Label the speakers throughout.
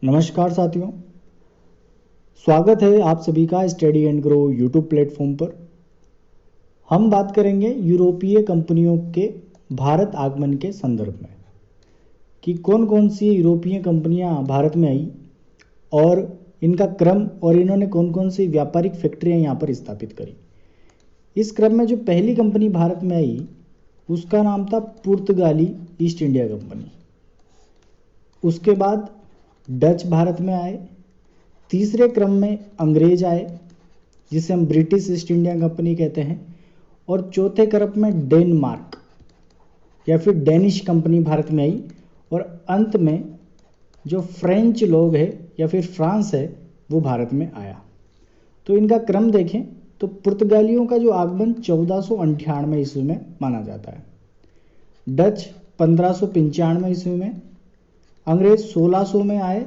Speaker 1: नमस्कार साथियों, स्वागत है आप सभी का study and grow YouTube platform पर। हम बात करेंगे यूरोपीय कंपनियों के भारत आगमन के संदर्भ में कि कौन कौन सी यूरोपीय कंपनियां भारत में आई और इनका क्रम और इन्होंने कौन कौन सी व्यापारिक फैक्ट्रियां यहां पर स्थापित करी। इस क्रम में जो पहली कंपनी भारत में आई उसका नाम था पुर्तगाली ईस्ट इंडिया कंपनी। उसके बाद डच भारत में आए। तीसरे क्रम में अंग्रेज आए जिसे हम ब्रिटिश ईस्ट इंडिया कंपनी कहते हैं। और चौथे क्रम में डेनमार्क या फिर डेनिश कंपनी भारत में आई। और अंत में जो फ्रेंच लोग हैं या फिर फ्रांस है वो भारत में आया। तो इनका क्रम देखें तो पुर्तगालियों का जो आगमन 1498 ईस्वी में माना जाता है। डच 1595 ईस्वी में, अंग्रेज 1600 में आए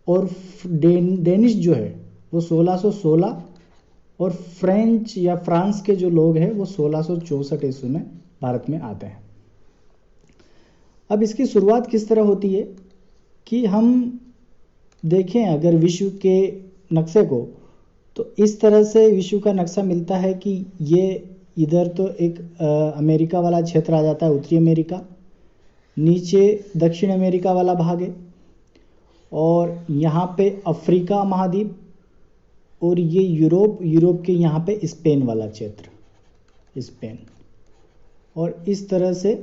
Speaker 1: और डेनिश जो है वो 1616 और फ्रेंच या फ्रांस के जो लोग हैं वो 1664 ईस्वी में भारत में आते हैं। अब इसकी शुरुआत किस तरह होती है कि हम देखें अगर विश्व के नक्शे को तो इस तरह से विश्व का नक्शा मिलता है कि ये इधर तो एक अमेरिका वाला क्षेत्र आ जाता है, उत्तरी अमेरिका, नीचे दक्षिण अमेरिका वाला भाग है और यहाँ पे अफ्रीका महाद्वीप और ये यूरोप के यहाँ पे स्पेन वाला क्षेत्र, स्पेन। और इस तरह से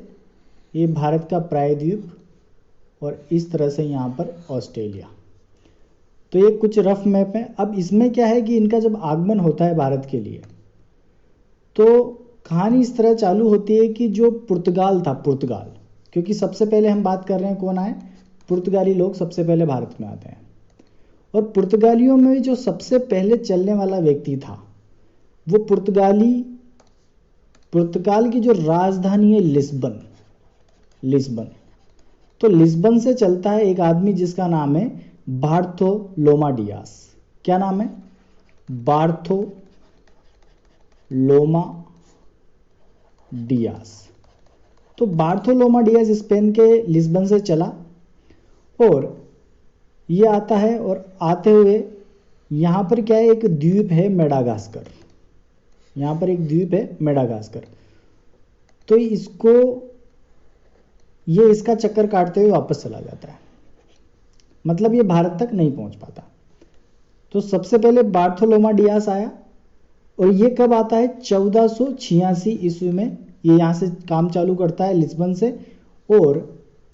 Speaker 1: ये भारत का प्रायद्वीप और इस तरह से यहाँ पर ऑस्ट्रेलिया। तो ये कुछ रफ मैप है। अब इसमें क्या है कि इनका जब आगमन होता है भारत के लिए तो कहानी इस तरह चालू होती है कि जो पुर्तगाल था, पुर्तगाल, क्योंकि सबसे पहले हम बात कर रहे हैं कौन आए, पुर्तगाली लोग सबसे पहले भारत में आते हैं। और पुर्तगालियों में जो सबसे पहले चलने वाला व्यक्ति था वो पुर्तगाल की जो राजधानी है लिस्बन। तो लिस्बन से चलता है एक आदमी जिसका नाम है बार्थोलोमा डियास। क्या नाम है? बार्थोलोमा डियास। तो बार्थोलोमा डियास स्पेन के लिस्बन से चला और ये आता है और आते हुए यहाँ पर क्या है, एक द्वीप है मेडागास्कर। यहाँ पर एक द्वीप है मेडागास्कर। तो ये इसका चक्कर काटते हुए वापस चला जाता है, मतलब ये भारत तक नहीं पहुंच पाता। तो सबसे पहले बार्थोलोमा डियास आया और ये कब आता है? 1486 ईस्वी में ये यहाँ से काम चालू करता है लिस्बन से और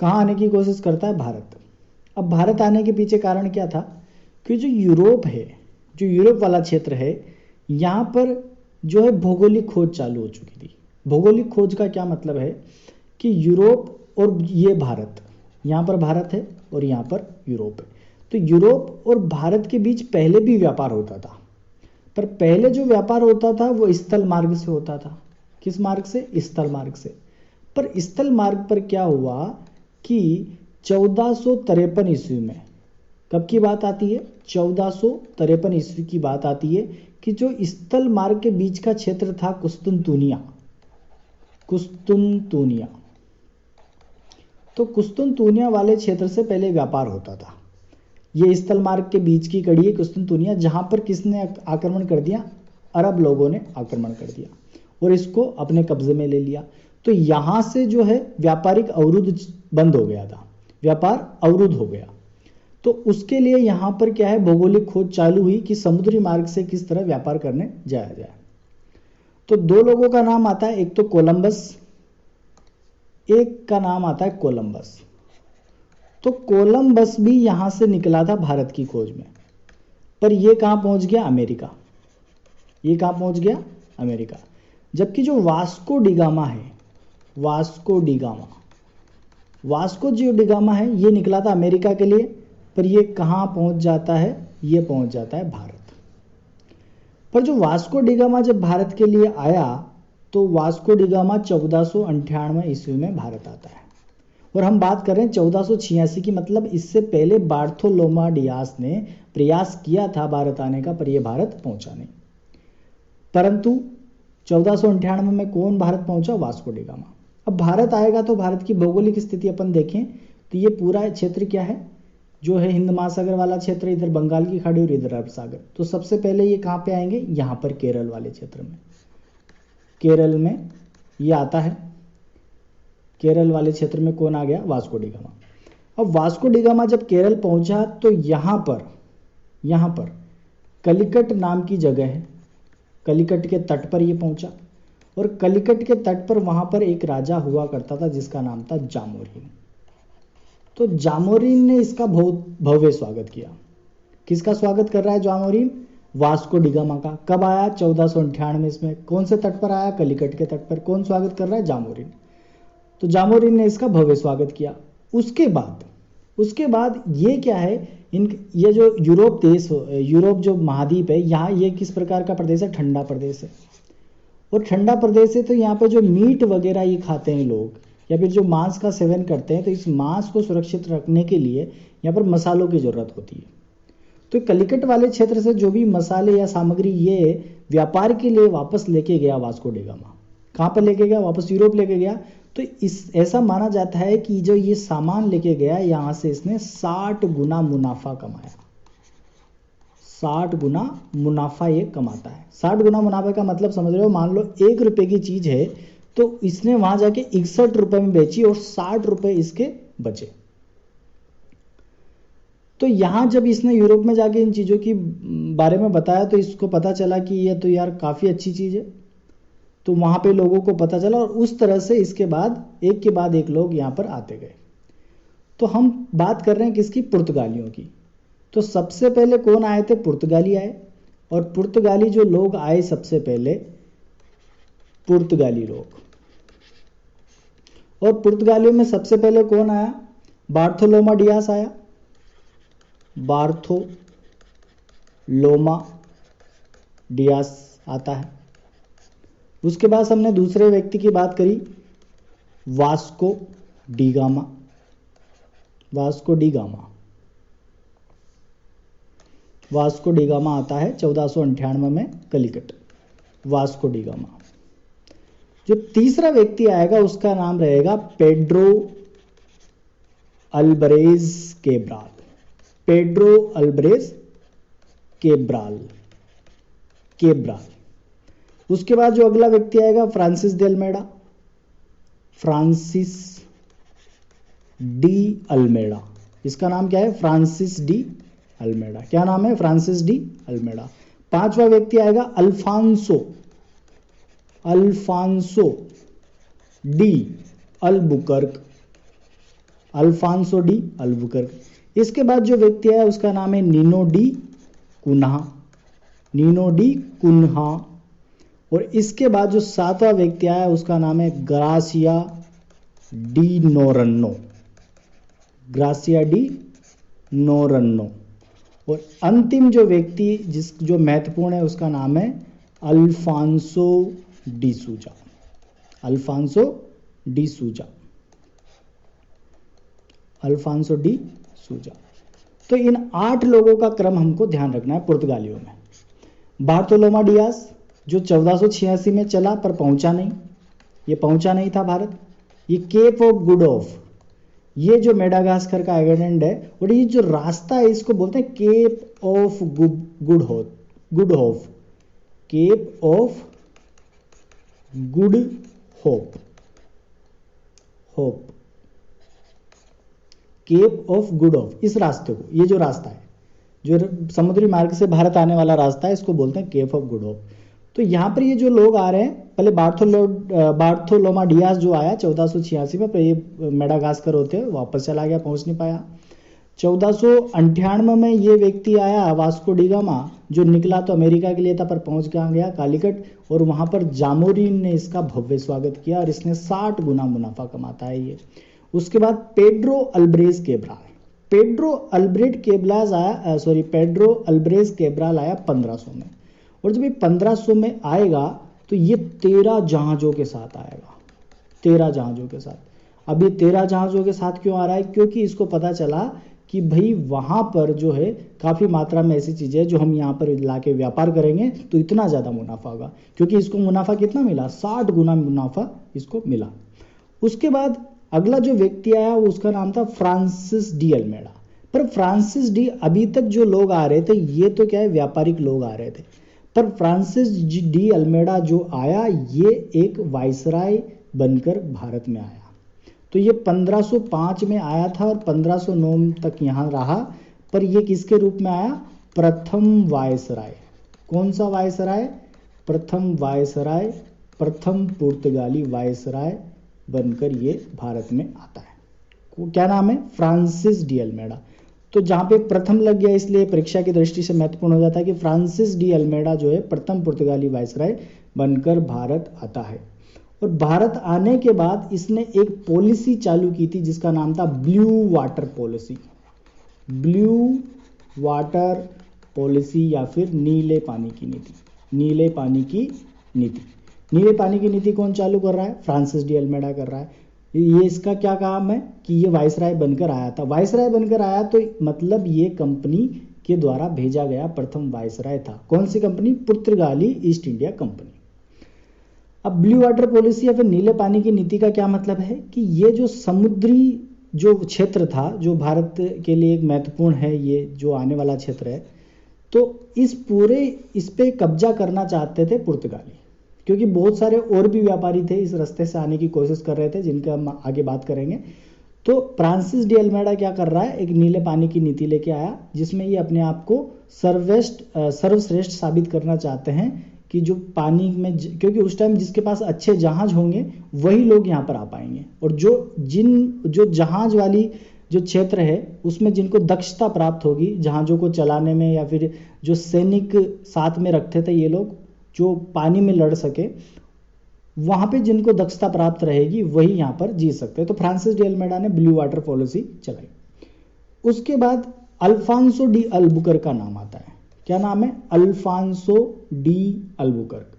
Speaker 1: कहाँ आने की कोशिश करता है? भारत। अब भारत आने के पीछे कारण क्या था कि जो यूरोप वाला क्षेत्र है यहाँ पर जो है भौगोलिक खोज चालू हो चुकी थी। भौगोलिक खोज का क्या मतलब है कि यूरोप और ये भारत, यहाँ पर भारत है और यहाँ पर यूरोप है। तो यूरोप और भारत के बीच पहले भी व्यापार होता था, पर पहले जो व्यापार होता था वो स्थल मार्ग से होता था। किस मार्ग से? स्थल मार्ग से। पर स्थल मार्ग पर क्या हुआ कि 1453 ईस्वी में, कब की बात आती है? 1453 ईस्वी की बात आती है कि जो स्थल मार्ग के बीच का क्षेत्र था कुस्तुनतुनिया, तो कुस्तुनतुनिया वाले क्षेत्र से पहले व्यापार होता था। ये स्थल मार्ग के बीच की कड़ी है कुस्तुनतुनिया, जहां पर किसने आक्रमण कर दिया? अरब लोगों ने आक्रमण कर दिया और इसको अपने कब्जे में ले लिया। तो यहां से जो है व्यापारिक अवरुद्ध बंद हो गया था, व्यापार अवरुद्ध हो गया। तो उसके लिए यहां पर क्या है, भौगोलिक खोज चालू हुई कि समुद्री मार्ग से किस तरह व्यापार करने जाया जाए। तो दो लोगों का नाम आता है, एक तो कोलंबस, एक का नाम आता है कोलंबस। तो कोलंबस भी यहां से निकला था भारत की खोज में, पर यह कहां पहुंच गया? अमेरिका। ये कहां पहुंच गया? अमेरिका। जबकि जो वास्को डिगामा है, वास्को डिगामा है, ये निकला था अमेरिका के लिए, पर ये कहां पहुंच जाता है? ये पहुंच जाता है भारत। पर जो वास्को डिगामा जब भारत के लिए आया तो वास्को डिगामा 1498 ईस्वी में भारत आता है। और हम बात कर रहे हैं 1486 की, मतलब इससे पहले बार्थोलोमा डियास ने प्रयास किया था भारत आने का, पर यह भारत पहुंचा नहीं। परंतु 1498 में कौन भारत पहुंचा? Vasco da Gama. अब भारत आएगा तो भारत की भौगोलिक स्थिति अपन देखें तो ये पूरा क्षेत्र क्या है? जो है हिंद महासागर वाला क्षेत्र, इधर बंगाल की खाड़ी और इधर अरब सागर। तो सबसे पहले ये कहाँ पे आएंगे, यहाँ पर केरल वाले क्षेत्र में। केरल में ये आता है। केरल वाले क्षेत्र में कौन आ गया, वास्को डी गामा। अब वास्को डी गामा जब केरल पहुंचा तो यहाँ पर कलिकट नाम की जगह है, कलिकट के तट पर ये पहुंचा। और कलिकट के तट पर वहां पर एक राजा हुआ करता था जिसका नाम था जामोरिन। तो जामोरिन ने इसका बहुत भव्य स्वागत किया। किसका स्वागत कर रहा है जामोरिन, वास्को डी गामा का। कब आया, 1498 इसमें। कौन से तट पर आया, कलिकट के तट पर। कौन स्वागत कर रहा है, जामोरिन। तो जामोरिन ने इसका भव्य स्वागत किया। उसके बाद ये क्या है, ये जो यूरोप देश, यूरोप जो महाद्वीप है, यहाँ ये किस प्रकार का प्रदेश है, ठंडा प्रदेश है। और ठंडा प्रदेश है तो यहाँ पे जो मीट वगैरह ये खाते हैं लोग, या फिर जो मांस का सेवन करते हैं, तो इस मांस को सुरक्षित रखने के लिए यहाँ पर मसालों की जरूरत होती है। तो कलिकट वाले क्षेत्र से जो भी मसाले या सामग्री ये व्यापार के लिए वापस लेके गया वास्को डी गामा। कहाँ पर लेके गया, वापस यूरोप लेके गया। तो ऐसा माना जाता है कि जो ये सामान लेके गया यहाँ से इसने 60 गुना मुनाफा कमाया। 60 गुना मुनाफा ये कमाता है। 60 गुना मुनाफा का मतलब समझ रहे हो, मान लो 1 रुपए की चीज है तो इसने वहां जाके 61 रुपए में बेची और 60 रुपए इसके बचे। तो यहां जब इसने यूरोप में जाके इन चीजों की बारे में बताया तो इसको पता चला कि ये तो यार काफी अच्छी चीज है। तो वहां पे लोगों को पता चला और उस तरह से इसके बाद एक के बाद एक लोग यहाँ पर आते गए। तो हम बात कर रहे हैं किसकी, पुर्तगालियों की। तो सबसे पहले कौन आए थे, पुर्तगाली आए। और पुर्तगाली जो लोग आए सबसे पहले, पुर्तगाली लोग। और पुर्तगालियों में सबसे पहले कौन आया, बार्थोलोमा डियास आया। बार्थोलोमा डियास आता है। उसके बाद हमने दूसरे व्यक्ति की बात करी, Vasco D gamma. Vasco D gamma, Vasco D gamma आता है 1498 में कलिकट। Vasco D gamma. जो तीसरा व्यक्ति आएगा उसका नाम रहेगा Pedro Alvares Cabral. Pedro Alvares Cabral. उसके बाद जो अगला व्यक्ति आएगा, Francis de Almeida. Francis de Almeida. इसका नाम क्या है, फ्रांसिस डी अल्मेडा। क्या नाम है, फ्रांसिस डी अल्मेडा। पांचवा व्यक्ति आएगा Alfonso de Albuquerque. Alfonso de Albuquerque. इसके बाद जो व्यक्ति आया उसका नाम है नीनो डी कुन्हा। और इसके बाद जो सातवां व्यक्ति आया उसका नाम है ग्रासिया डी नोरन्नो। और अंतिम जो व्यक्ति जो महत्वपूर्ण है उसका नाम है अल्फांसो डी सूजा। तो इन 8 लोगों का क्रम हमको ध्यान रखना है पुर्तगालियों में। बार्थोलोमा डियास जो 1486 में चला पर पहुंचा नहीं था भारत। ये केप ऑफ गुड होप, ये जो मेडागास्कर का आइलैंड है, और ये जो रास्ता है इसको बोलते हैं Cape of Good Hope. Cape of Good Hope. Cape of Good Hope, इस रास्ते को, ये जो रास्ता है जो समुद्री मार्ग से भारत आने वाला रास्ता है, इसको बोलते हैं केप ऑफ गुड होप। तो यहाँ पर ये जो लोग आ रहे हैं, पहले बार्थोलोमा डियास जो आया 1486 में, पर ये मेडागास्कर होते हुए वापस चला गया, पहुंच नहीं पाया। 1498 में ये व्यक्ति आया वास्को डी गामा, जो निकला तो अमेरिका के लिए था पर पहुंच गया कालीकट। और वहां पर जामोरिन ने इसका भव्य स्वागत किया और इसने 60 गुना मुनाफा कमाता है ये। उसके बाद पेड्रो अल्ब्रेज केब्राल आया 1500 में। और जब ये 1500 में आएगा तो ये 13 जहाजों के साथ आएगा। 13 जहाजों के साथ। अब ये 13 जहाजों के साथ क्यों आ रहा है, क्योंकि इसको पता चला कि भाई वहां पर जो है काफी मात्रा में ऐसी चीजें जो हम यहाँ पर लाके व्यापार करेंगे तो इतना ज्यादा मुनाफा होगा। क्योंकि इसको मुनाफा कितना मिला, 60 गुना मुनाफा इसको मिला। उसके बाद अगला जो व्यक्ति आया उसका नाम था फ्रांसिस डी अल्मेडा। पर फ्रांसिस डी, अभी तक जो लोग आ रहे थे ये तो क्या है व्यापारिक लोग आ रहे थे, पर फ्रांसिस डी अल्मेडा जो आया ये एक वाइसराय बनकर भारत में आया। तो ये 1505 में आया था और 1509 तक यहाँ रहा, पर ये किसके रूप में आया? प्रथम वायसराय। कौन सा वायसराय? प्रथम वायसराय, प्रथम पुर्तगाली वायसराय बनकर ये भारत में आता है। क्या नाम है? Francis de Almeida. तो जहाँ पे प्रथम लग गया इसलिए परीक्षा की दृष्टि से महत्वपूर्ण हो जाता है कि फ्रांसिस डी अल्मेडा जो है प्रथम पुर्तगाली वायसराय बनकर भारत आता है। और भारत आने के बाद इसने एक पॉलिसी चालू की थी जिसका नाम था blue water policy. Blue water policy या फिर नीले पानी की नीति। नीले पानी की नीति। नीले पानी की नीति कौन चालू कर रहा है? फ्रांसिस डी अल्मेडा कर रहा है। ये इसका क्या काम है कि ये वाइसराय बनकर आया था। वाइसराय बनकर आया तो मतलब ये कंपनी के द्वारा भेजा गया प्रथम वाइसराय था। कौन सी कंपनी? पुर्तगाली ईस्ट इंडिया कंपनी। अब ब्लू वाटर पॉलिसी या फिर नीले पानी की नीति का क्या मतलब है कि ये जो समुद्री जो क्षेत्र था जो भारत के लिए एक महत्वपूर्ण है, ये जो आने वाला क्षेत्र है, तो इस पे कब्जा करना चाहते थे पुर्तगाली, क्योंकि बहुत सारे और भी व्यापारी थे इस रास्ते से आने की कोशिश कर रहे थे जिनका हम आगे बात करेंगे। तो फ्रांसिस डी अल्मेडा क्या कर रहा है? एक नीले पानी की नीति लेके आया जिसमें ये अपने आप को सर्वश्रेष्ठ साबित करना चाहते हैं कि जो पानी में, क्योंकि उस टाइम जिसके पास अच्छे जहाज होंगे वही लोग यहाँ पर आ पाएंगे, और जो जहाज वाली जो क्षेत्र है उसमें जिनको दक्षता प्राप्त होगी जहाज़ों को चलाने में, या फिर जो सैनिक साथ में रखते थे ये लोग जो पानी में लड़ सके, वहाँ पे जिनको दक्षता प्राप्त रहेगी वही यहाँ पर जी सकते हैं। तो फ्रांसिस डी अल्मेडा ने ब्लू वाटर पॉलिसी चलाई। उसके बाद अल्फांसो डी अल्बुकर्क का नाम आता है। क्या नाम है? Alfonso de Albuquerque.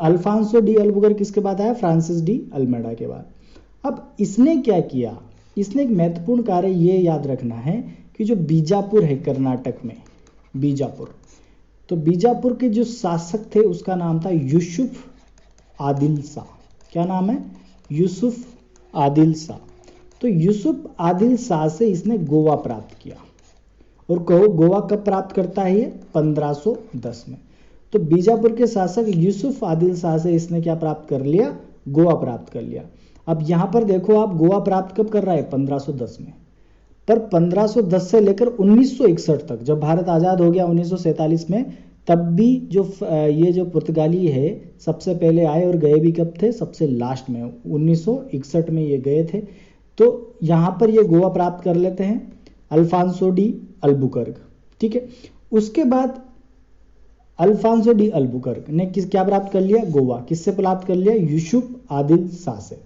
Speaker 1: Alfonso de Albuquerque किसके बाद आया? फ्रांसिस डी अल्मेडा के बाद। अब इसने क्या किया? इसने एक महत्वपूर्ण कार्य ये याद रखना है कि जो बीजापुर है कर्नाटक में, बीजापुर, तो बीजापुर के जो शासक थे उसका नाम था यूसुफ आदिल शाह। क्या नाम है? यूसुफ आदिल शाह। तो यूसुफ आदिल शाह से इसने गोवा प्राप्त किया। और गोवा कब प्राप्त करता है? ये 1510 में। तो बीजापुर के शासक यूसुफ आदिल शाह से इसने क्या प्राप्त कर लिया? गोवा प्राप्त कर लिया। अब यहाँ पर देखो आप, गोवा प्राप्त कब कर रहा है? 1510 में। पर 1510 से लेकर 1961 तक, जब भारत आज़ाद हो गया 1947 में, तब भी ये जो पुर्तगाली है सबसे पहले आए और गए भी कब थे? सबसे लास्ट में 1961 में ये गए थे। तो यहाँ पर ये गोवा प्राप्त कर लेते हैं, अल्फांसो डी अल्बुकर्क। ठीक है। उसके बाद अल्फांसो डी अल्बुकर्क ने क्या प्राप्त कर लिया? गोवा। किससे प्राप्त कर लिया? यूसुफ आदिल शाह से।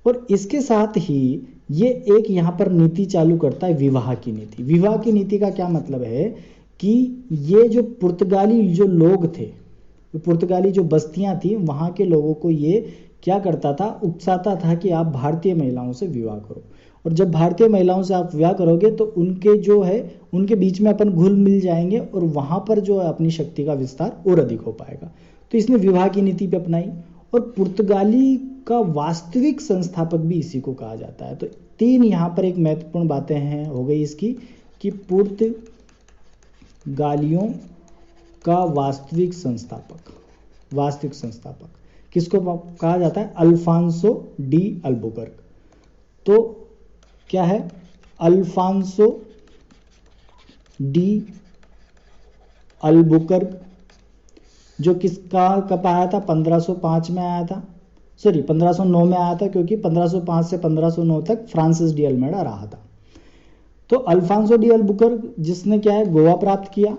Speaker 1: और इसके साथ ही ये एक यहाँ पर नीति चालू करता है, विवाह की नीति। विवाह की नीति का क्या मतलब है कि ये जो पुर्तगाली जो लोग थे, पुर्तगाली जो बस्तियां थी, वहाँ के लोगों को ये क्या करता था? उकसाता था कि आप भारतीय महिलाओं से विवाह करो, और जब भारतीय महिलाओं से आप विवाह करोगे तो उनके जो है उनके बीच में अपन घुल मिल जाएंगे और वहाँ पर जो है अपनी शक्ति का विस्तार और अधिक हो पाएगा। तो इसने विवाह की नीति पे अपनाई। और पुर्तगाली का वास्तविक संस्थापक भी इसी को कहा जाता है। तो तीन यहाँ पर एक महत्वपूर्ण बातें हैं हो गई इसकी, कि पुर्तगालियों का वास्तविक संस्थापक किसको कहा जाता है? Alfonso de Albuquerque. तो क्या है? अल्फांसो डी अल्बुकर्क, जो किसका कब आया था? 1505 में आया था, सॉरी 1509 में आया था, क्योंकि 1505 से 1509 तक फ्रांसिस डी अल्मेडा रहा था। तो अल्फांसो डी अल्बुकर्क जिसने क्या है? गोवा प्राप्त किया।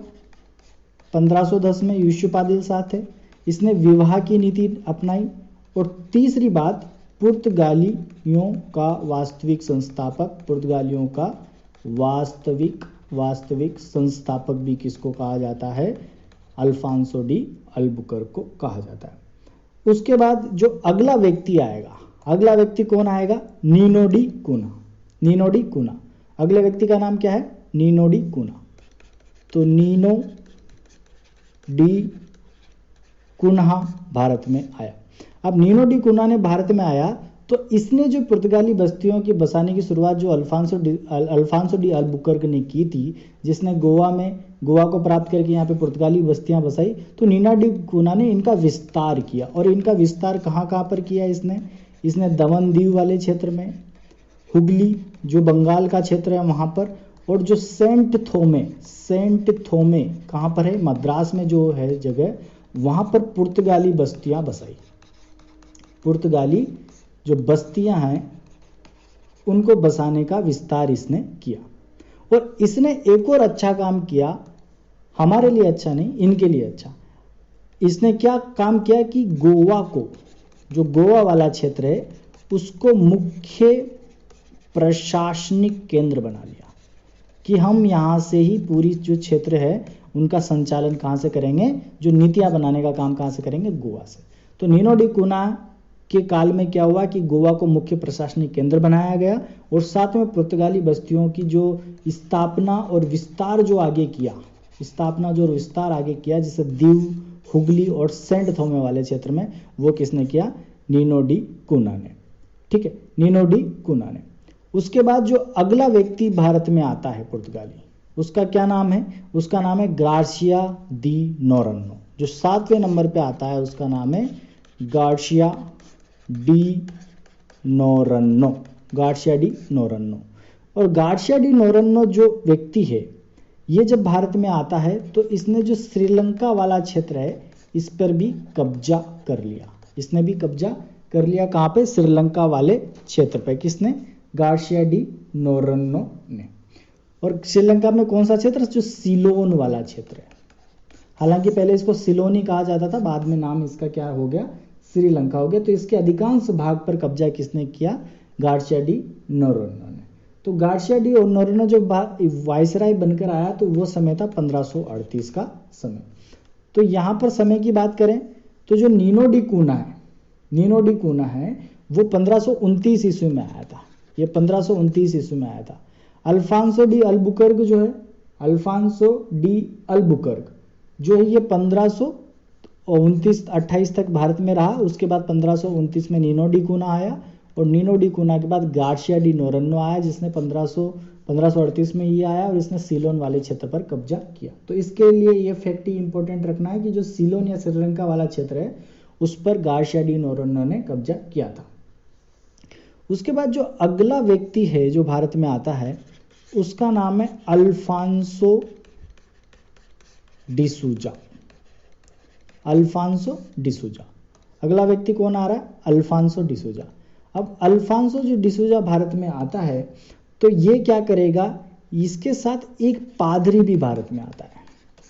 Speaker 1: 1510 में यूसुफ आदिल शाह थे, इसने विवाह की नीति अपनाई। और तीसरी बात, पुर्तगालियों का वास्तविक संस्थापक, पुर्तगालियों का वास्तविक संस्थापक भी किसको कहा जाता है? अल्फांसो डी अल्बुकर्क को कहा जाता है। उसके बाद जो अगला व्यक्ति आएगा, अगला व्यक्ति कौन आएगा? नीनो डी कूना। अगले व्यक्ति का नाम क्या है? नीनो डी कूना। तो नीनो डी कूना भारत में आया। अब नीनो डी कूना ने भारत में आया तो इसने जो पुर्तगाली बस्तियों की बसाने की शुरुआत जो अल्फांसो डी अल्बुकर्क ने की थी, जिसने गोवा को प्राप्त करके यहाँ पे पुर्तगाली बस्तियां बसाई, तो नीना डी कुना ने इनका विस्तार किया। और इनका विस्तार कहाँ कहाँ पर किया इसने दमन दीव वाले क्षेत्र में, हुगली जो बंगाल का क्षेत्र है वहाँ पर, और जो सेंट थोमे कहाँ पर है, मद्रास में जो है जगह, वहाँ पर पुर्तगाली बस्तियां बसाई। पुर्तगाली जो बस्तियां हैं उनको बसाने का विस्तार इसने किया। और इसने एक और अच्छा काम किया, हमारे लिए अच्छा नहीं, इनके लिए अच्छा। इसने क्या काम किया कि गोवा को, जो गोवा वाला क्षेत्र है, उसको मुख्य प्रशासनिक केंद्र बना लिया कि हम यहाँ से ही पूरी जो क्षेत्र है उनका संचालन कहाँ से करेंगे, जो नीतियाँ बनाने का काम कहाँ से करेंगे, गोवा से। तो नीनो डी कुना के काल में क्या हुआ कि गोवा को मुख्य प्रशासनिक केंद्र बनाया गया, और साथ में पुर्तगाली बस्तियों की जो स्थापना और विस्तार जो आगे किया, जैसे दीव, हुगली और सेंट थोमे वाले क्षेत्र में, वो किसने किया, नीनो डी कुना ने। ठीक है, नीनो डी कुना ने। उसके बाद जो अगला व्यक्ति भारत में आता है पुर्तगाली, उसका क्या नाम है, उसका नाम है गार्सिया डी नोरेनो। जो 7वें नंबर पे आता है उसका नाम है गार्सिया डी नोरेनो। और गार्सिया डी नोरेनो जो व्यक्ति है, ये जब भारत में आता है तो इसने जो श्रीलंका वाला क्षेत्र है इस पर भी कब्जा कर लिया। कहाँ पे, श्रीलंका वाले क्षेत्र पे, किसने, गार्सिया डी नोरेनो ने। और श्रीलंका में कौन सा क्षेत्र, जो सिलोन वाला क्षेत्र है। हालांकि पहले इसको सिलोन ही कहा जाता था, बाद में नाम इसका क्या हो गया, श्रीलंका हो गया। तो इसके अधिकांश भाग पर कब्जा किसने किया, गार्सिया डी नोरेनो ने। तो गार्सिया डी नोरेनो जो वायसराय बनकर आया तो वो समय था 1538 का समय। तो यहाँ पर समय की बात करें तो जो नीनो डी कुना है वो 1529 ईस्वी में आया था। ये 1529 ईस्वी में आया था। अल्फांसो डी अल्बुकर्क जो है ये 1529-28 तक भारत में रहा। उसके बाद 1529 में नीनो डी कुना आया, और नीनो डी कुना के बाद गार्सिया डी नोरेनो आया, जिसने 1538 में ये आया और इसने सीलोन वाले क्षेत्र पर कब्जा किया। तो इसके लिए ये फैक्ट ही इंपॉर्टेंट रखना है कि जो सीलोन या श्रीलंका वाला क्षेत्र है उस पर गार्सिया डी नोरेनो ने कब्जा किया था। उसके बाद जो अगला व्यक्ति है जो भारत में आता है उसका नाम है अल्फांसो डिसूजा। अगला व्यक्ति कौन आ रहा है, अल्फांसो डिसूजा। अब अल्फांसो जो डिसूजा भारत में आता है तो ये क्या करेगा, इसके साथ एक पादरी भी भारत में आता है।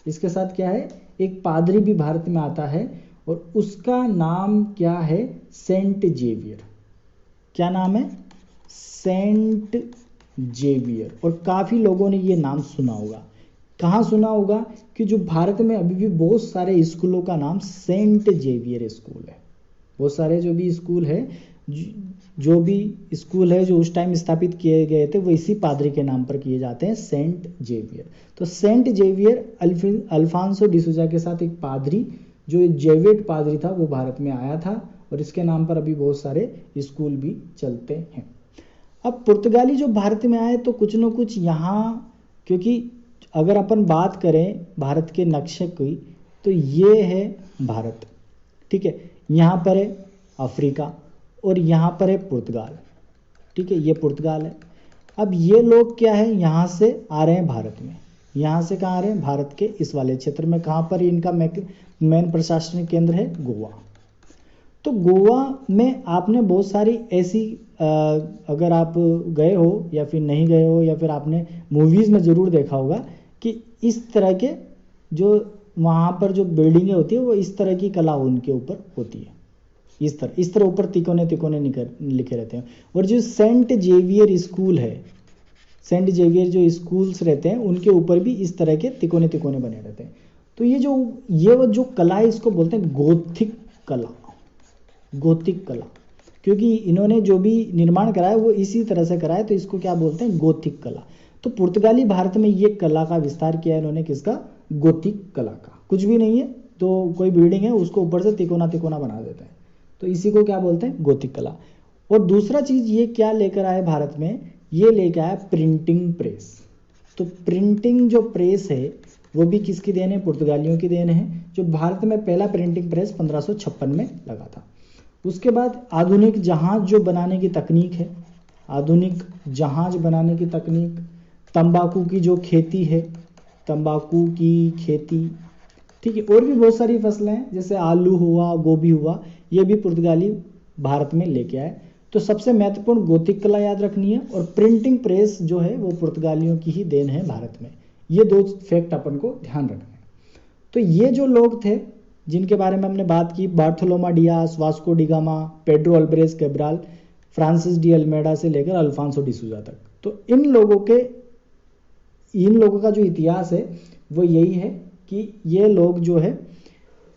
Speaker 1: इसके साथ क्या है, एक पादरी भी भारत में आता है, और उसका नाम क्या है, सेंट जेवियर। क्या नाम है, सेंट जेवियर। और काफी लोगों ने ये नाम सुना होगा। कहाँ सुना होगा कि जो भारत में अभी भी बहुत सारे स्कूलों का नाम सेंट जेवियर स्कूल है। बहुत सारे जो भी स्कूल है जो उस टाइम स्थापित किए गए थे वो इसी पादरी के नाम पर किए जाते हैं, सेंट जेवियर। तो सेंट जेवियर अल्फांसो डिसूजा के साथ एक पादरी, जो एक जेवियट पादरी था, वो भारत में आया था, और इसके नाम पर अभी बहुत सारे स्कूल भी चलते हैं। अब पुर्तगाली जो भारत में आए तो कुछ न कुछ यहाँ, क्योंकि अगर अपन बात करें भारत के नक्शे की तो ये है भारत, ठीक है, यहाँ पर है अफ्रीका और यहाँ पर है पुर्तगाल, ठीक है, ये पुर्तगाल है। अब ये लोग क्या है, यहाँ से आ रहे हैं भारत में। यहाँ से कहाँ आ रहे हैं, भारत के इस वाले क्षेत्र में। कहाँ पर इनका मेन प्रशासनिक केंद्र है, गोवा। तो गोवा में आपने बहुत सारी ऐसी अगर आप गए हो या फिर नहीं गए हो या फिर आपने मूवीज़ में ज़रूर देखा होगा कि इस तरह के जो वहाँ पर जो बिल्डिंगें होती है वो इस तरह की कला उनके ऊपर होती है। इस तरह ऊपर तिकोने लिखे रहते हैं। और जो सेंट जेवियर स्कूल है, सेंट जेवियर जो स्कूल्स रहते हैं उनके ऊपर भी इस तरह के तिकोने बने रहते हैं। तो ये जो कला है इसको बोलते हैं गोथिक कला, क्योंकि इन्होंने जो भी निर्माण कराया वो इसी तरह से कराया, तो इसको क्या बोलते हैं, गोथिक कला। तो पुर्तगाली भारत में ये कला का विस्तार किया इन्होंने, किसका, गोथिक कला का। कुछ भी नहीं है तो कोई बिल्डिंग है उसको ऊपर से तिकोना बना देते हैं, तो इसी को क्या बोलते हैं, गोथिक कला। और दूसरा चीज ये क्या लेकर आए भारत में, ये लेकर आया प्रिंटिंग प्रेस। तो प्रिंटिंग जो प्रेस है वो भी किसकी देन है, पुर्तगालियों की देन है, जो भारत में पहला प्रिंटिंग प्रेस 1556 में लगा था। उसके बाद आधुनिक जहाज जो बनाने की तकनीक है, आधुनिक जहाज बनाने की तकनीक, तंबाकू की जो खेती है, तंबाकू की खेती, ठीक है, और भी बहुत सारी फसलें हैं जैसे आलू हुआ, गोभी हुआ, ये भी पुर्तगाली भारत में लेके आए। तो सबसे महत्वपूर्ण गोथिक कला याद रखनी है, और प्रिंटिंग प्रेस जो है वो पुर्तगालियों की ही देन है भारत में। ये दो फैक्ट अपन को ध्यान रखना है। तो ये जो लोग थे जिनके बारे में हमने बात की, Bartolomeu Dias, Vasco da Gama, Pedro Alvares Cabral, Francis de Almeida से लेकर अल्फांसो डिसूजा तक, तो इन लोगों का जो इतिहास है वो यही है कि ये लोग जो है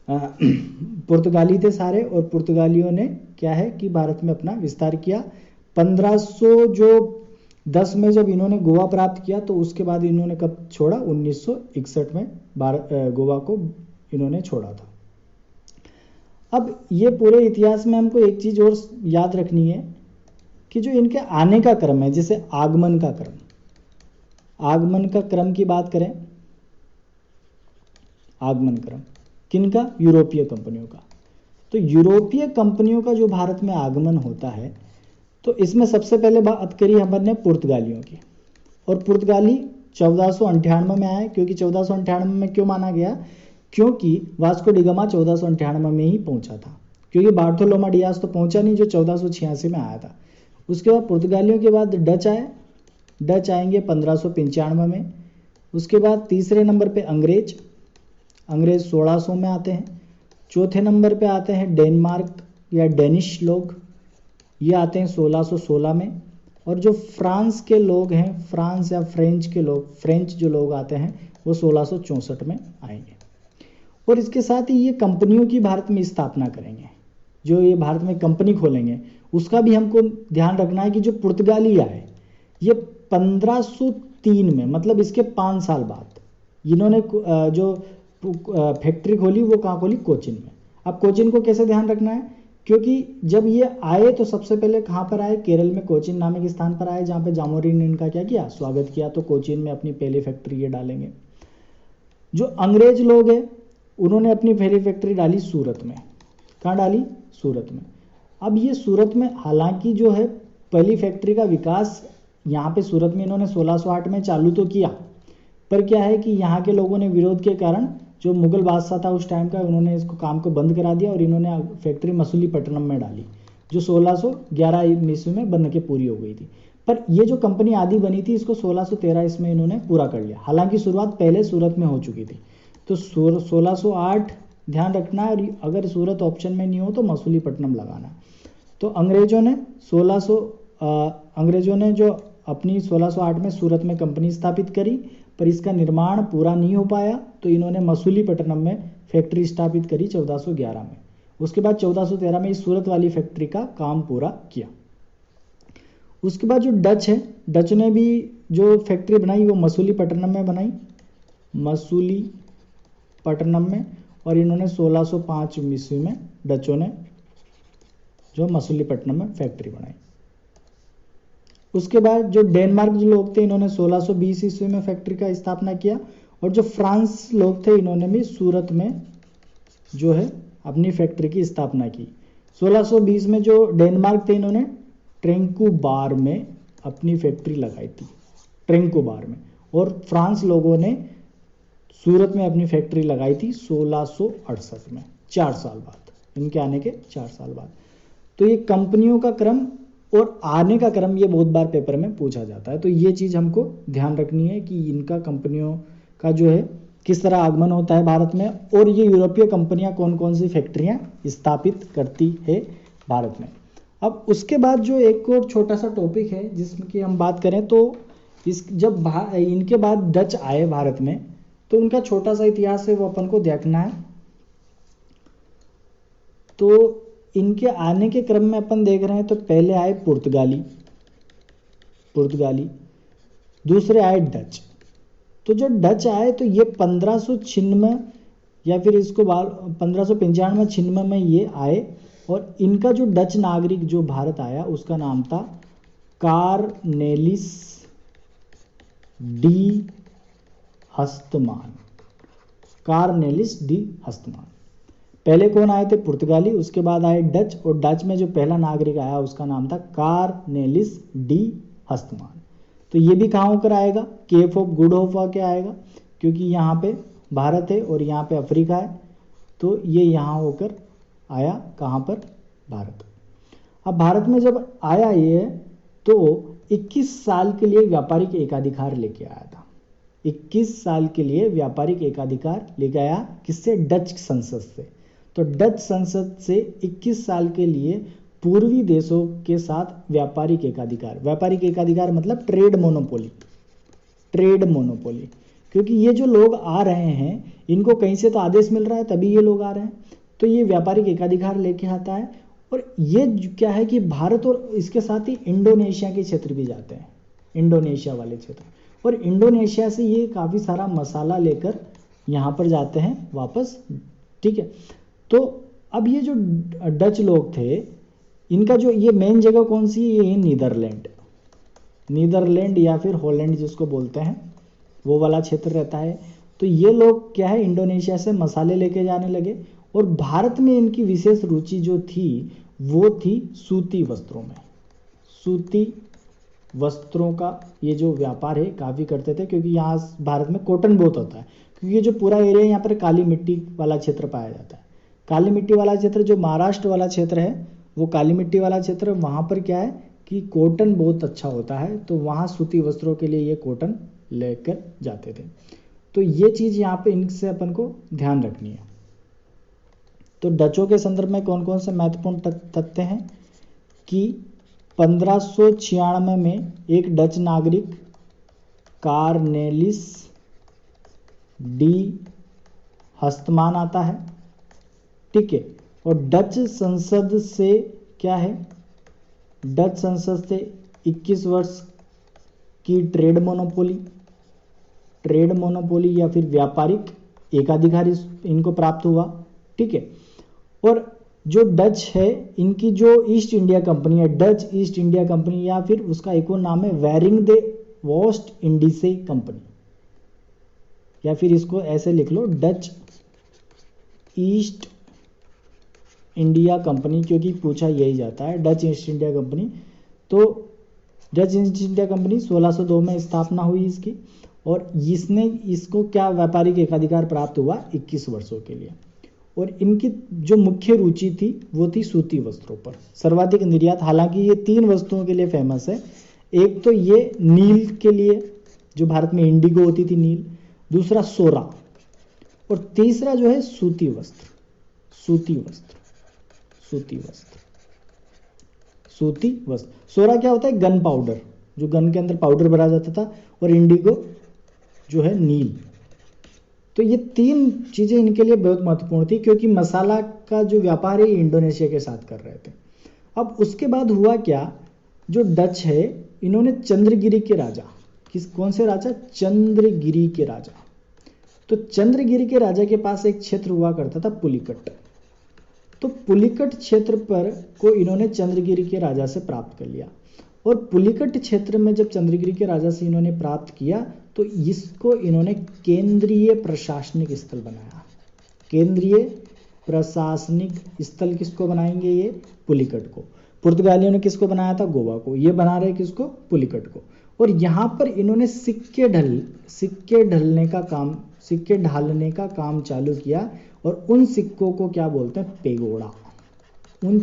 Speaker 1: पुर्तगाली थे सारे, और पुर्तगालियों ने क्या है कि भारत में अपना विस्तार किया। 1510 में जब इन्होंने गोवा प्राप्त किया, तो उसके बाद इन्होंने कब छोड़ा, 1961 में गोवा को इन्होंने छोड़ा था। अब ये पूरे इतिहास में हमको एक चीज और याद रखनी है कि जो इनके आने का क्रम है, जैसे आगमन का क्रम की बात करें, आगमन क्रम किनका, यूरोपीय कंपनियों का। तो यूरोपीय कंपनियों का जो भारत में आगमन होता है, तो इसमें सबसे पहले बात करी हमने पुर्तगालियों की, और पुर्तगाली 1498 में आए। क्योंकि 1498 में क्यों माना गया, क्योंकि वास्को डिगामा 1498 में ही पहुंचा था, क्योंकि बार्थोलोमा डियास तो पहुंचा नहीं जो 1486 में आया था। उसके बाद पुर्तगालियों के बाद डच आए, डच आएंगे 1595 में। उसके बाद तीसरे नंबर पे अंग्रेज 1600 में आते हैं। चौथे नंबर पे आते हैं डेनमार्क या डेनिश लोग, ये आते हैं 1616 में। और जो फ्रांस के लोग हैं, फ्रांस या फ्रेंच के लोग, फ्रेंच जो लोग आते हैं वो 1664 में आएंगे। और इसके साथ ही ये कंपनियों की भारत में स्थापना करेंगे, जो ये भारत में कंपनी खोलेंगे उसका भी हमको ध्यान रखना है कि जो पुर्तगाली आए ये 1503 में, मतलब इसके 5 साल बाद इन्होंने जो फैक्ट्री खोली वो कहाँ खोली, कोचिन में। अब कोचिन को कैसे ध्यान रखना है, क्योंकि जब ये आए तो सबसे पहले कहाँ पर आए, केरल में कोचिन नामक स्थान पर आए, जहाँ पे जामोरिन ने इनका क्या किया, स्वागत किया। तो कोचिन में अपनी पहली फैक्ट्री ये डालेंगे। जो अंग्रेज लोग हैं उन्होंने अपनी पहली फैक्ट्री डाली सूरत में। कहाँ डाली, सूरत में। अब ये सूरत में, हालांकि जो है पहली फैक्ट्री का विकास यहाँ पे सूरत में इन्होंने 1608 में चालू तो किया, पर क्या है कि यहाँ के लोगों ने विरोध के कारण, जो मुगल बादशाह था उस टाइम का, उन्होंने इसको काम को बंद करा दिया और इन्होंने फैक्ट्री मसूलीपट्टनम में डाली, जो 1611 ईस्वी में बन के पूरी हो गई थी। पर ये जो कंपनी आदि बनी थी इसको 1613 इसमें इन्होंने पूरा कर लिया। हालांकि शुरुआत पहले सूरत में हो चुकी थी। तो 1608 ध्यान रखना है, और अगर सूरत ऑप्शन में नहीं हो तो मसूलीपट्टनम लगाना। तो अंग्रेजों ने जो अपनी 1608 में सूरत में कंपनी स्थापित करी, पर इसका निर्माण पूरा नहीं हो पाया, तो इन्होंने मसूलीपट्टनम में फैक्ट्री स्थापित करी 1411 में। उसके बाद 1413 में इस सूरत वाली फैक्ट्री का काम पूरा किया। उसके बाद जो डच है, डच ने भी जो फैक्ट्री बनाई वो मसूलीपट्टनम में बनाई, मसूलीपट्टनम में, और इन्होंने 1605 ईस्वी में डचों ने जो मसूलीपट्टनम में फैक्ट्री बनाई। उसके बाद जो डेनमार्क जो लोग थे इन्होंने 1620 ईस्वी में फैक्ट्री का स्थापना किया, और जो फ्रांस लोग थे इन्होंने भी सूरत में जो है अपनी फैक्ट्री की स्थापना की। 1620 में जो डेनमार्क थे इन्होंने ट्रेंकुबार में अपनी फैक्ट्री लगाई थी, ट्रेंकुबार में। और फ्रांस लोगों ने सूरत में अपनी फैक्ट्री लगाई थी 1668 में, 4 साल बाद, इनके आने के 4 साल बाद। तो ये कंपनियों का क्रम और आने का क्रम ये बहुत बार पेपर में पूछा जाता है। तो ये चीज़ हमको ध्यान रखनी है कि इनका कंपनियों का जो है किस तरह आगमन होता है भारत में, और ये यूरोपीय कंपनियां कौन कौन सी फैक्ट्रियां स्थापित करती है भारत में। अब उसके बाद जो एक और छोटा सा टॉपिक है जिसमें कि हम बात करें, तो जब इनके बाद डच आए भारत में, तो उनका छोटा सा इतिहास है वो अपन को देखना है। तो इनके आने के क्रम में अपन देख रहे हैं, तो पहले आए पुर्तगाली, दूसरे आए डच। तो जो डच आए तो ये 1596 या फिर इसको 1595-96 में ये आए, और इनका जो डच नागरिक जो भारत आया उसका नाम था कार्नेलिस डी हस्तमान। कार्नेलिस डी हस्तमान। पहले कौन आए थे? पुर्तगाली, उसके बाद आए डच, और डच में जो पहला नागरिक आया उसका नाम था कार्नेलिस डी हस्तमान। तो ये भी कहाँ होकर आएगा? केप ऑफ गुड होप होकर आएगा, क्योंकि यहाँ पे भारत है और यहाँ पे अफ्रीका है, तो ये यहाँ होकर आया। कहाँ पर? भारत। अब भारत में जब आया ये तो 21 साल के लिए व्यापारिक एकाधिकार लेके आया था। 21 साल के लिए व्यापारिक एकाधिकार लेके आया। किससे? डच संसद से। तो डच संसद से 21 साल के लिए पूर्वी देशों के साथ व्यापारिक एकाधिकार। व्यापारिक एकाधिकार मतलब ट्रेड मोनोपोली। ट्रेड मोनोपोली, क्योंकि ये जो लोग आ रहे हैं इनको कहीं से तो आदेश मिल रहा है तभी ये लोग आ रहे हैं, तो ये व्यापारिक एकाधिकार लेके आता है। और ये क्या है कि भारत और इसके साथ ही इंडोनेशिया के क्षेत्र भी जाते हैं, इंडोनेशिया वाले क्षेत्र, और इंडोनेशिया से ये काफ़ी सारा मसाला लेकर यहाँ पर जाते हैं वापस। ठीक है, तो अब ये जो डच लोग थे इनका जो ये मेन जगह कौन सी है? ये नीदरलैंड, नीदरलैंड या फिर हॉलैंड जिसको बोलते हैं, वो वाला क्षेत्र रहता है। तो ये लोग क्या है, इंडोनेशिया से मसाले लेके जाने लगे, और भारत में इनकी विशेष रुचि जो थी वो थी सूती वस्त्रों में। सूती वस्त्रों का ये जो व्यापार है काफ़ी करते थे, क्योंकि यहाँ भारत में कॉटन बहुत होता है, क्योंकि ये जो पूरा एरिया यहाँ पर काली मिट्टी वाला क्षेत्र पाया जाता है। काली मिट्टी वाला क्षेत्र जो महाराष्ट्र वाला क्षेत्र है वो काली मिट्टी वाला क्षेत्र, वहाँ पर क्या है कि कॉटन बहुत अच्छा होता है, तो वहाँ सूती वस्त्रों के लिए ये कॉटन लेकर जाते थे। तो ये चीज़ यहाँ पे इनसे अपन को ध्यान रखनी है। तो डचों के संदर्भ में कौन कौन से महत्वपूर्ण तथ्य हैं कि 1596 में एक डच नागरिक कार्नेलिस डी हस्तमान आता है। ठीक है, और डच संसद से क्या है, डच संसद से 21 वर्ष की ट्रेड मोनोपोली या फिर व्यापारिक एकाधिकार इनको प्राप्त हुआ। ठीक है, और जो डच है इनकी जो ईस्ट इंडिया कंपनी है, डच ईस्ट इंडिया कंपनी, या फिर उसका एक और नाम है वेरिंग दे वेस्ट इंडीसे कंपनी, या फिर इसको ऐसे लिख लो डच ईस्ट इंडिया कंपनी, क्योंकि पूछा यही जाता है डच ईस्ट इंडिया कंपनी। तो डच ईस्ट इंडिया कंपनी 1602 में स्थापना हुई इसकी, और इसको क्या व्यापारिक एकाधिकार प्राप्त हुआ 21 वर्षों के लिए। और इनकी जो मुख्य रुचि थी वो थी सूती वस्त्रों पर, सर्वाधिक निर्यात। हालांकि ये 3 वस्तुओं के लिए फेमस है। एक तो ये नील के लिए, जो भारत में इंडिगो होती थी नील, दूसरा सोरा, और तीसरा जो है सूती वस्त्र। सोरा क्या होता है? गन पाउडर, जो गन के अंदर पाउडर भरा जाता था, और इंडिगो जो है नील। तो ये 3 चीज़ें इनके लिए बहुत महत्वपूर्ण थी, क्योंकि मसाला का जो व्यापार है इंडोनेशिया के साथ कर रहे थे। अब उसके बाद हुआ क्या, जो डच है इन्होंने चंद्रगिरी के राजा, कौन से राजा? चंद्रगिरी के राजा। तो चंद्रगिरी के राजा के पास एक क्षेत्र हुआ करता था पुलिकट। तो पुलिकट क्षेत्र पर को इन्होंने चंद्रगिरी के राजा से प्राप्त कर लिया, और पुलिकट क्षेत्र में जब चंद्रगिरी के राजा से इन्होंने प्राप्त किया तो इसको इन्होंने केंद्रीय प्रशासनिक स्थल बनाया। केंद्रीय प्रशासनिक स्थल किसको बनाएंगे? ये पुलिकट को। पुर्तगालियों ने किसको बनाया था? गोवा को। ये बना रहे किसको? पुलिकट को। और यहाँ पर इन्होंने सिक्के ढालने का काम चालू किया, और उन सिक्कों को क्या बोलते हैं? पेगोड़ा। उन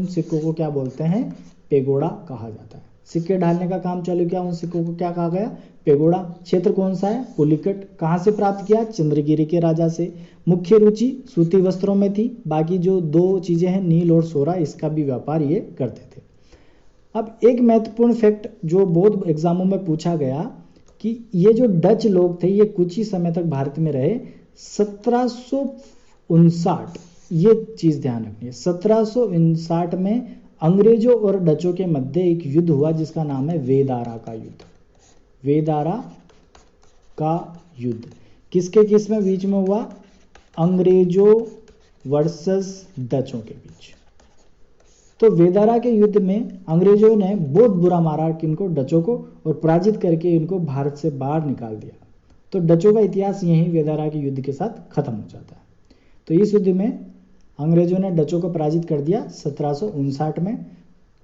Speaker 1: सिक्कों को क्या बोलते हैं? पेगोड़ा कहा जाता है। सिक्के ढालने का काम चालू किया, उन सिक्कों को क्या कहा गया? पेगोड़ा। क्षेत्र कौन सा है? पुलिकट। कहाँ से प्राप्त किया? चंद्रगिरी के राजा से। मुख्य रुचि सूती वस्त्रों में थी, बाकी जो 2 चीजें हैं नील और सोरा, इसका भी व्यापार ये करते थे। अब एक महत्वपूर्ण फैक्ट जो बहुत एग्जामों में पूछा गया कि ये जो डच लोग थे ये कुछ ही समय तक भारत में रहे। 1759, ये चीज ध्यान रखनी है, 1759 में अंग्रेजों और डचों के मध्य एक युद्ध हुआ जिसका नाम है वेदारा का युद्ध। वेदारा का युद्ध किसके किस में बीच में हुआ? अंग्रेजों वर्सेस डचों के बीच। तो वेदारा के युद्ध में अंग्रेजों ने बहुत बुरा मारा इनको डचों को और पराजित करके इनको भारत से बाहर निकाल दिया। तो डचों का इतिहास यहीं वेदारा के युद्ध के साथ खत्म हो जाता है। तो इस युद्ध में अंग्रेजों ने डचों को पराजित कर दिया 1759 में,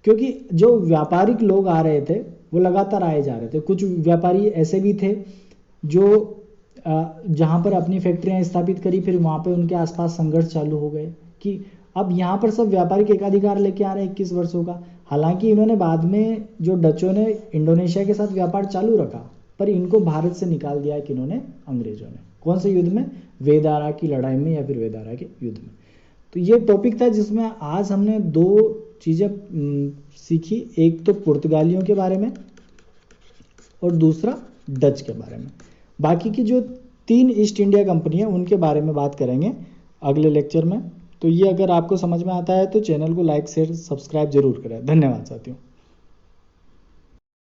Speaker 1: क्योंकि जो व्यापारिक लोग आ रहे थे वो लगातार आए जा रहे थे। कुछ व्यापारी ऐसे भी थे जो जहाँ पर अपनी फैक्ट्रियाँ स्थापित करी, फिर वहाँ पे उनके आसपास संघर्ष चालू हो गए कि अब यहाँ पर सब व्यापारिक एकाधिकार लेके आ रहे हैं 21 वर्षों का। हालांकि इन्होंने बाद में जो डचों ने इंडोनेशिया के साथ व्यापार चालू रखा, पर इनको भारत से निकाल दिया कि इन्होंने अंग्रेजों ने। कौन से युद्ध में? वेदारा की लड़ाई में या फिर वेदारा के युद्ध में। तो ये टॉपिक था जिसमें आज हमने दो चीज़ें सीखी, एक तो पुर्तगालियों के बारे में और दूसरा डच के बारे में। बाकी की जो 3 ईस्ट इंडिया कंपनी है उनके बारे में बात करेंगे अगले लेक्चर में। तो ये अगर आपको समझ में आता है तो चैनल को लाइक शेयर सब्सक्राइब जरूर करें। धन्यवाद साथियों।